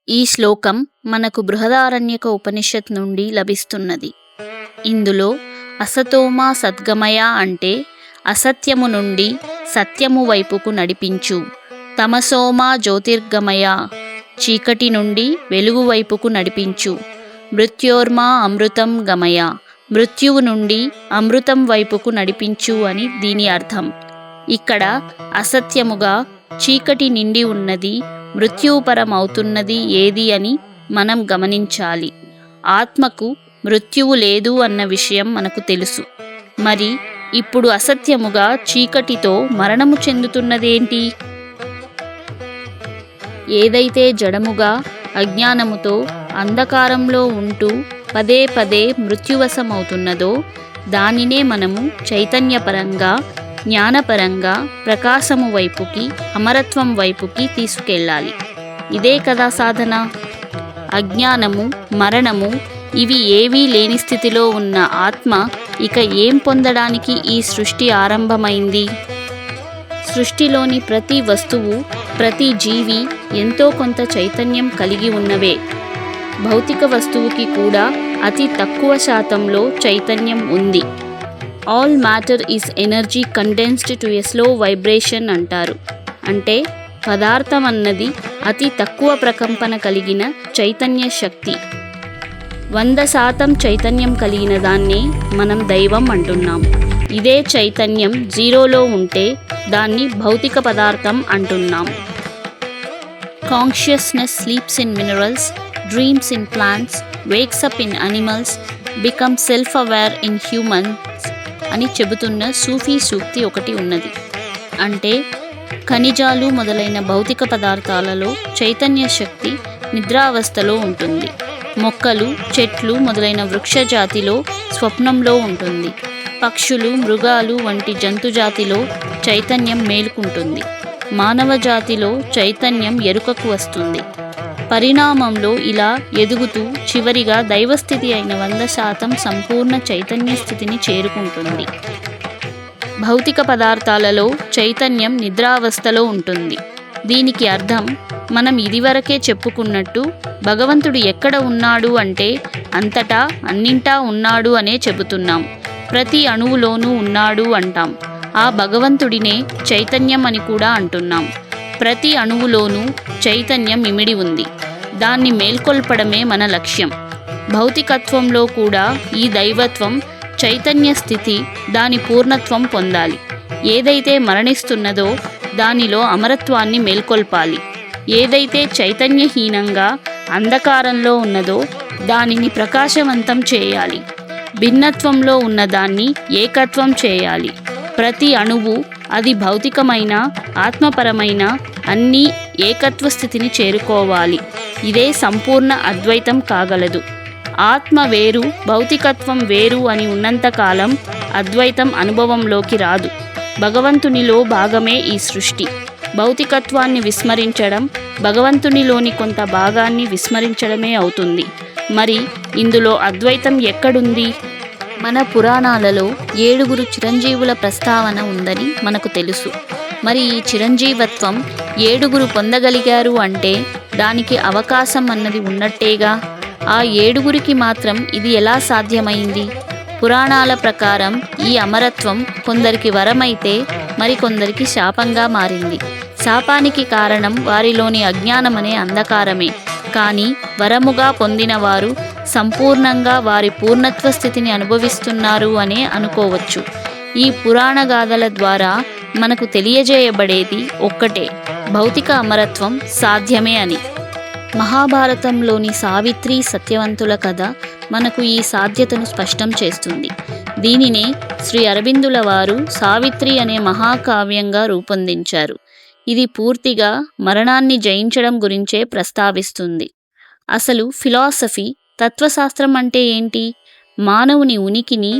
ఈ శ్లోకం మనకు బృహదారణ్యక ఉపనిషత్ నుండి లభిస్తున్నది. ఇందులో అసతోమా సద్గమయ అంటే అసత్యము నుండి సత్యము వైపుకు నడిపించు, తమసోమా జ్యోతిర్గమయ చీకటి నుండి వెలుగు వైపుకు నడిపించు, మృత్యోర్మా అమృతం గమయ మృత్యువు నుండి అమృతం వైపుకు నడిపించు అని దీని అర్థం. ఇక్కడ అసత్యముగా చీకటి నిండి ఉన్నది, మృత్యుపరమవుతున్నది ఏది అని మనం గమనించాలి. ఆత్మకు మృత్యువు లేదు అన్న విషయం మనకు తెలుసు. మరి ఇప్పుడు అసత్యముగా చీకటితో మరణము చెందుతున్నదేంటి? ఏదైతే జడముగా అజ్ఞానముతో అంధకారంలో ఉంటూ పదే పదే మృత్యువశమవుతున్నదో దానినే మనము చైతన్యపరంగా, జ్ఞానపరంగా ప్రకాశము వైపుకి, అమరత్వం వైపుకి తీసుకెళ్ళాలి. ఇదే కదా సాధన. అజ్ఞానము, మరణము ఇవి ఏవీ లేని స్థితిలో ఉన్న ఆత్మ ఇక ఏం పొందడానికి ఈ సృష్టి ఆరంభమైంది? సృష్టిలోని ప్రతి వస్తువు, ప్రతి జీవి ఎంతో కొంత చైతన్యం కలిగి ఉన్నవే. భౌతిక వస్తువుకి కూడా అతి తక్కువ శాతంలో చైతన్యం ఉంది. All matter is energy condensed to a slow vibration అంటారు. అంటే పదార్థం అన్నది అతి తక్కువ ప్రకంపన కలిగిన చైతన్య శక్తి. 100% చైతన్యం కలిగిన దాన్నే మనం దైవం అంటున్నాం. ఇదే చైతన్యం జీరోలో ఉంటే దాన్ని భౌతిక పదార్థం అంటున్నాం. Consciousness sleeps in minerals, dreams in plants, wakes up in animals, become self aware in humans అని చెబుతున్న సూఫీ సూక్తి ఒకటి ఉన్నది. అంటే ఖనిజాలు మొదలైన భౌతిక పదార్థాలలో చైతన్య శక్తి నిద్రావస్థలో ఉంటుంది. మొక్కలు, చెట్లు మొదలైన వృక్షజాతిలో స్వప్నంలో ఉంటుంది. పక్షులు, మృగాలు వంటి జంతుజాతిలో చైతన్యం మేలుకుంటుంది. మానవ జాతిలో చైతన్యం ఎరుకకు వస్తుంది. పరిణామంలో ఇలా ఎదుగుతూ చివరిగా దైవస్థితి అయిన 100% సంపూర్ణ చైతన్య స్థితిని చేరుకుంటుంది. భౌతిక పదార్థాలలో చైతన్యం నిద్రావస్థలో ఉంటుంది. దీనికి అర్థం మనం ఇదివరకే చెప్పుకున్నట్టు భగవంతుడు ఎక్కడ ఉన్నాడు అంటే అంతటా, అన్నింటా ఉన్నాడు అనే చెబుతున్నాం. ప్రతి అణువులోనూ ఉన్నాడు అంటాం. ఆ భగవంతుడినే చైతన్యం అని కూడా అంటున్నాం. ప్రతి అణువులోనూ చైతన్యం ఇమిడి ఉంది. దాన్ని మేల్కొల్పడమే మన లక్ష్యం. భౌతికత్వంలో కూడా ఈ దైవత్వం, చైతన్య స్థితి దాని పూర్ణత్వం పొందాలి. ఏదైతే మరణిస్తున్నదో దానిలో అమరత్వాన్ని మేల్కొల్పాలి. ఏదైతే చైతన్యహీనంగా అంధకారంలో ఉన్నదో దానిని ప్రకాశవంతం చేయాలి. భిన్నత్వంలో ఉన్నదాన్ని ఏకత్వం చేయాలి. ప్రతి అణువు, అది భౌతికమైన, ఆత్మపరమైన అన్నీ ఏకత్వ స్థితిని చేరుకోవాలి. ఇదే సంపూర్ణ అద్వైతం కాగలదు. ఆత్మ వేరు, భౌతికత్వం వేరు అని ఉన్నంతకాలం అద్వైతం అనుభవంలోకి రాదు. భగవంతునిలో భాగమే ఈ సృష్టి. భౌతికత్వాన్ని విస్మరించడం భగవంతునిలోని కొంత భాగాన్ని విస్మరించడమే అవుతుంది. మరి ఇందులో అద్వైతం ఎక్కడుంది? మన పురాణాలలో 7 చిరంజీవుల ప్రస్తావన ఉందని మనకు తెలుసు. మరి ఈ చిరంజీవత్వం 7 పొందగలిగారు అంటే దానికి అవకాశం అన్నది ఉన్నట్టేగా. ఆ 7 మాత్రం ఇది ఎలా సాధ్యమైంది? పురాణాల ప్రకారం ఈ అమరత్వం కొందరికి వరమైతే మరికొందరికి శాపంగా మారింది. శాపానికి కారణం వారిలోని అజ్ఞానమనే అంధకారమే. కానీ వరముగా పొందిన వారు సంపూర్ణంగా వారి పూర్ణత్వ స్థితిని అనుభవిస్తున్నారు అనే అనుకోవచ్చు. ఈ పురాణ గాథల ద్వారా మనకు తెలియజేయబడేది ఒక్కటే, భౌతిక అమరత్వం సాధ్యమే అని. మహాభారతంలోని సావిత్రి, సత్యవంతుల కథ మనకు ఈ సాధ్యతను స్పష్టం చేస్తుంది. దీనినే శ్రీ అరబిందుల వారు సావిత్రి అనే మహాకావ్యంగా రూపొందించారు. ఇది పూర్తిగా మరణాన్ని జయించడం గురించే ప్రస్తావిస్తుంది. అసలు ఫిలాసఫీ, తత్వశాస్త్రం అంటే ఏంటి? మానవుని ఉనికిని,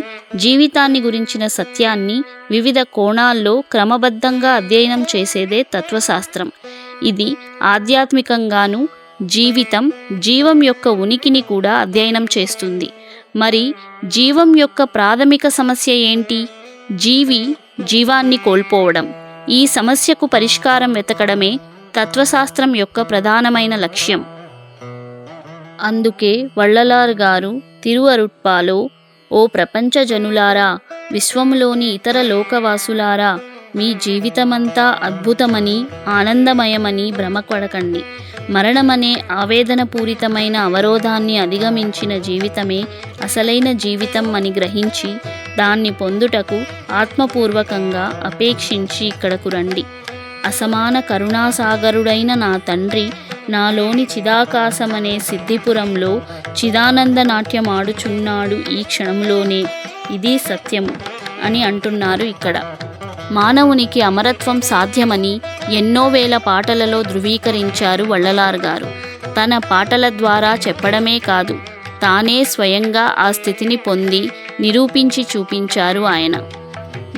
జీవితాన్ని గురించిన సత్యాన్ని వివిధ కోణాల్లో క్రమబద్ధంగా అధ్యయనం చేసేదే తత్వశాస్త్రం. ఇది ఆధ్యాత్మికంగాను జీవం యొక్క ఉనికిని కూడా అధ్యయనం చేస్తుంది. మరి జీవం యొక్క ప్రాథమిక సమస్య ఏంటి? జీవాన్ని కోల్పోవడం. ఈ సమస్యకు పరిష్కారం వెతకడమే తత్వశాస్త్రం యొక్క ప్రధానమైన లక్ష్యం. అందుకే వள்ளలార్ గారు తిరువరుట్పాలో ఓ ప్రపంచ జనులారా, విశ్వములోని ఇతర లోకవాసులారా, మీ జీవితమంతా అద్భుతమని ఆనందమయమని భ్రమపడకండి. మరణమనే ఆవేదనపూరితమైన అవరోధాన్ని అధిగమించిన జీవితమే అసలైన జీవితం అని గ్రహించి దాన్ని పొందుటకు ఆత్మపూర్వకంగా అపేక్షించి ఇక్కడకు రండి. అసమాన కరుణాసాగరుడైన నా తండ్రి నాలోని చిదాకాశమనే సిద్ధిపురంలో చిదానంద నాట్యమాడుచున్నాడు ఈ క్షణంలోనే, ఇది సత్యము అని అంటున్నారు ఇక్కడ. మానవునికి అమరత్వం సాధ్యమని ఎన్నో వేల పాటలలో ధృవీకరించారు వள்ளలార్ గారు. తన పాటల ద్వారా చెప్పడమే కాదు, తానే స్వయంగా ఆ స్థితిని పొంది నిరూపించి చూపించారు ఆయన.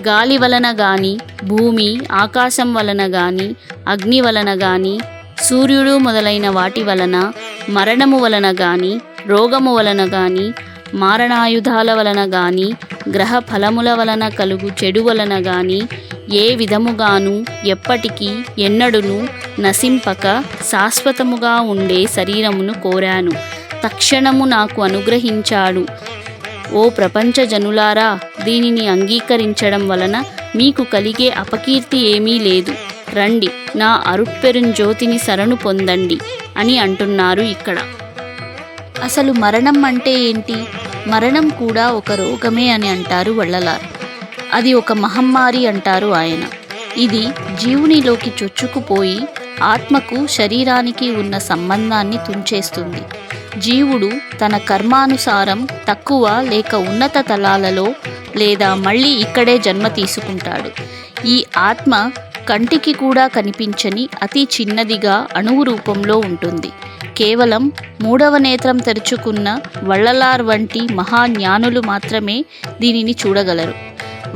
గాలి వలన గాని, భూమి ఆకాశం వలన గాని, అగ్ని వలన గాని, సూర్యుడు మొదలైన వాటి వలన, మరణము వలన గాని, రోగము వలన గాని, మారణాయుధాల వలన గాని, గ్రహ ఫలముల వలన కలుగు చెడు వలన గాని ఏ విధముగాను ఎప్పటికీ ఎన్నడును నశింపక శాశ్వతముగా ఉండే శరీరమును కోరాను. తక్షణము నాకు అనుగ్రహించాడు. ఓ ప్రపంచ జనులారా, దీనిని అంగీకరించడం వలన మీకు కలిగే అపకీర్తి ఏమీ లేదు. రండి, నా అరుట్పెరుంజ్యోతిని శరణు పొందండి అని అంటున్నారు ఇక్కడ. అసలు మరణం అంటే ఏంటి? మరణం కూడా ఒక రోగమే అని అంటారు వள்ளలార్. అది ఒక మహమ్మారి అంటారు ఆయన. ఇది జీవునిలోకి చొచ్చుకుపోయి ఆత్మకు శరీరానికి ఉన్న సంబంధాన్ని తుంచేస్తుంది. జీవుడు తన కర్మానుసారం తక్కువ లేక ఉన్నత తలాలలో లేదా మళ్ళీ ఇక్కడే జన్మ తీసుకుంటాడు. ఈ ఆత్మ కంటికి కూడా కనిపించని అతి చిన్నదిగా అణువు రూపంలో ఉంటుంది. కేవలం మూడవ నేత్రం తెరుచుకున్న వள்ளలార్ వంటి మహాజ్ఞానులు మాత్రమే దీనిని చూడగలరు.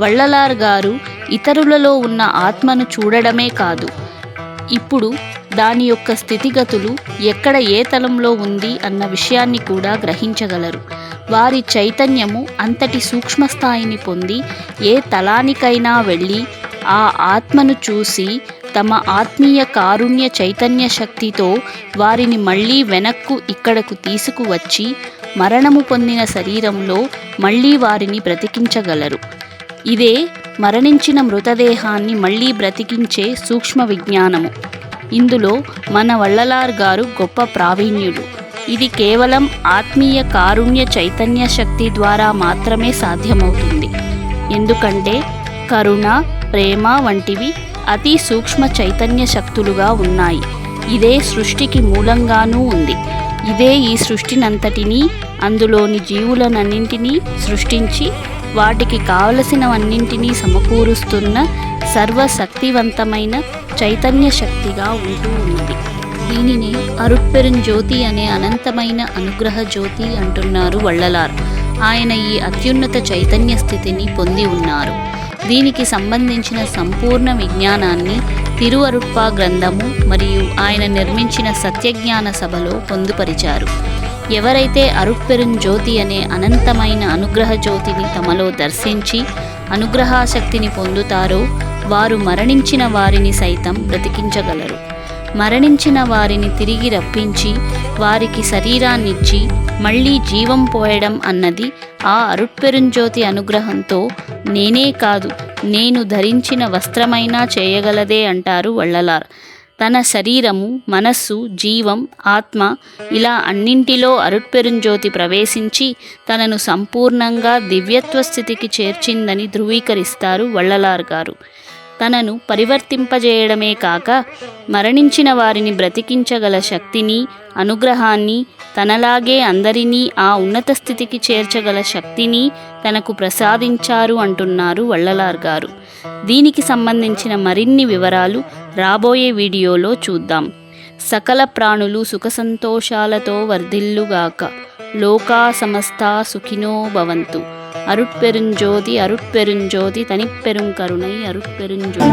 వள்ளలార్ గారు ఇతరులలో ఉన్న ఆత్మను చూడడమే కాదు, ఇప్పుడు దాని యొక్క స్థితిగతులు ఎక్కడ ఏ తలంలో ఉంది అన్న విషయాన్ని కూడా గ్రహించగలరు. వారి చైతన్యము అంతటి సూక్ష్మస్థాయిని పొంది ఏ తలానికైనా వెళ్ళి ఆ ఆత్మను చూసి తమ ఆత్మీయ కారుణ్య చైతన్య శక్తితో వారిని మళ్ళీ వెనక్కు ఇక్కడకు తీసుకువచ్చి మరణము పొందిన శరీరంలో మళ్ళీ వారిని బ్రతికించగలరు. ఇదే మరణించిన మృతదేహాన్ని మళ్ళీ బ్రతికించే సూక్ష్మ విజ్ఞానము. ఇందులో మన వள்ளలార్ గారు గొప్ప ప్రావీణ్యుడు. ఇది కేవలం ఆత్మీయ కారుణ్య చైతన్య శక్తి ద్వారా మాత్రమే సాధ్యమవుతుంది. ఎందుకంటే కరుణ, ప్రేమ వంటివి అతి సూక్ష్మ చైతన్య శక్తులుగా ఉన్నాయి. ఇదే సృష్టికి మూలంగానూ ఉంది. ఇదే ఈ సృష్టినంతటినీ, అందులోని జీవులనన్నింటినీ సృష్టించి వాటికి కావలసినవన్నింటినీ సమకూరుస్తున్న సర్వశక్తివంతమైన చైతన్య శక్తిగా ఉంటూ ఉన్నది. దీనిని అరుట్పెరుంజ్యోతి అనే అనంతమైన అనుగ్రహ జ్యోతి అంటున్నారు వள்ளలార్. ఆయన ఈ అత్యున్నత చైతన్య స్థితిని పొంది ఉన్నారు. దీనికి సంబంధించిన సంపూర్ణ విజ్ఞానాన్ని తిరువరుట్పా గ్రంథము మరియు ఆయన నిర్మించిన సత్యజ్ఞాన సభలో పొందుపరిచారు. ఎవరైతే అరుట్పెరుంజ్యోతి అనే అనంతమైన అనుగ్రహ జ్యోతిని తమలో దర్శించి అనుగ్రహాశక్తిని పొందుతారో వారు మరణించిన వారిని సైతం బ్రతికించగలరు. మరణించిన వారిని తిరిగి రప్పించి వారికి శరీరాన్నిచ్చి మళ్ళీ జీవం పోయడం అన్నది ఆ అరుట్పెరుంజ్యోతి అనుగ్రహంతో నేనే కాదు, నేను ధరించిన వస్త్రమైనా చేయగలదే అంటారు వள்ளలార్. తన శరీరము, మనస్సు, జీవం, ఆత్మ ఇలా అన్నింటిలో అరుట్పెరుంజ్యోతి ప్రవేశించి తనను సంపూర్ణంగా దివ్యత్వ స్థితికి చేర్చిందని ధృవీకరిస్తారు వள்ளలార్ గారు. తనను పరివర్తింపజేయడమే కాక మరణించిన వారిని బ్రతికించగల శక్తిని, అనుగ్రహాన్ని, తనలాగే అందరినీ ఆ ఉన్నత స్థితికి చేర్చగల శక్తిని తనకు ప్రసాదించారు అంటున్నారు వள்ளలార్ గారు. దీనికి సంబంధించిన మరిన్ని వివరాలు రాబోయే వీడియోలో చూద్దాం. సకల ప్రాణులు సుఖ సంతోషాలతో వర్ధిల్లుగాక. లోకా సమస్తా సుఖినో భవంతు. அருட்பெருஞ்சோதி அருட்பெருஞ்சோதி தனிப்பெரும் கருணை அருட்பெருஞ்சோதி.